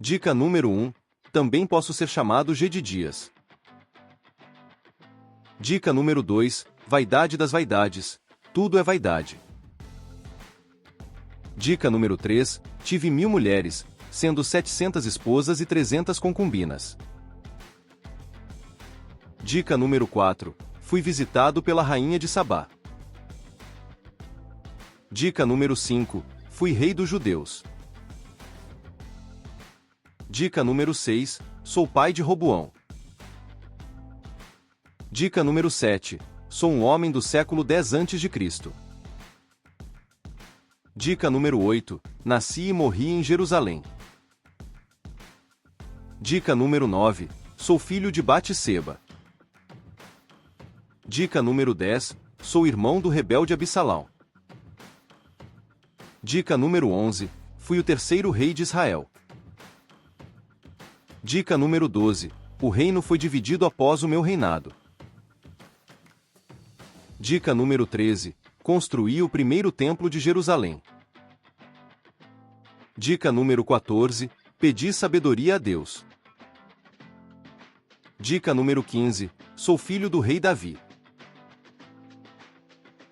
Dica número 1. Também posso ser chamado G de Dias. Dica número 2. Vaidade das vaidades. Tudo é vaidade. Dica número 3. Tive 1000 mulheres, sendo 700 esposas e 300 concubinas. Dica número 4. Fui visitado pela rainha de Sabá. Dica número 5. Fui rei dos judeus. Dica número 6. Sou pai de Roboão. Dica número 7. Sou um homem do século 10 a.C. Dica número 8. Nasci e morri em Jerusalém. Dica número 9. Sou filho de Batseba. Dica número 10. Sou irmão do rebelde Absalão. Dica número 11. Fui o terceiro rei de Israel. Dica número 12. O reino foi dividido após o meu reinado. Dica número 13. Construí o primeiro templo de Jerusalém. Dica número 14. Pedi sabedoria a Deus. Dica número 15. Sou filho do rei Davi.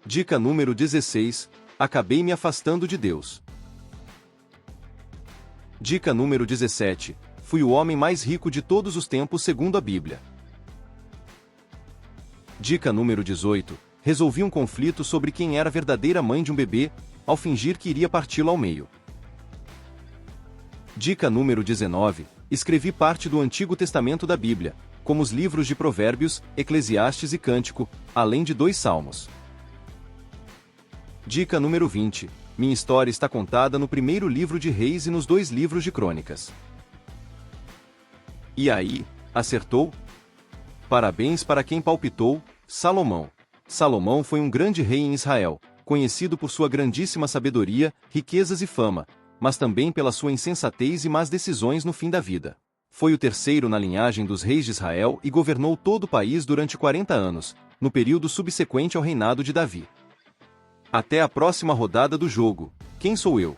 Dica número 16. Acabei me afastando de Deus. Dica número 17. Fui o homem mais rico de todos os tempos segundo a Bíblia. Dica número 18. Resolvi um conflito sobre quem era a verdadeira mãe de um bebê, ao fingir que iria parti-lo ao meio. Dica número 19. Escrevi parte do Antigo Testamento da Bíblia, como os livros de Provérbios, Eclesiastes e Cântico, além de 2 salmos. Dica número 20. Minha história está contada no primeiro livro de Reis e nos 2 livros de Crônicas. E aí, acertou? Parabéns para quem palpitou, Salomão. Salomão foi um grande rei em Israel, conhecido por sua grandíssima sabedoria, riquezas e fama, mas também pela sua insensatez e más decisões no fim da vida. Foi o terceiro na linhagem dos reis de Israel e governou todo o país durante 40 anos, no período subsequente ao reinado de Davi. Até a próxima rodada do jogo. Quem sou eu?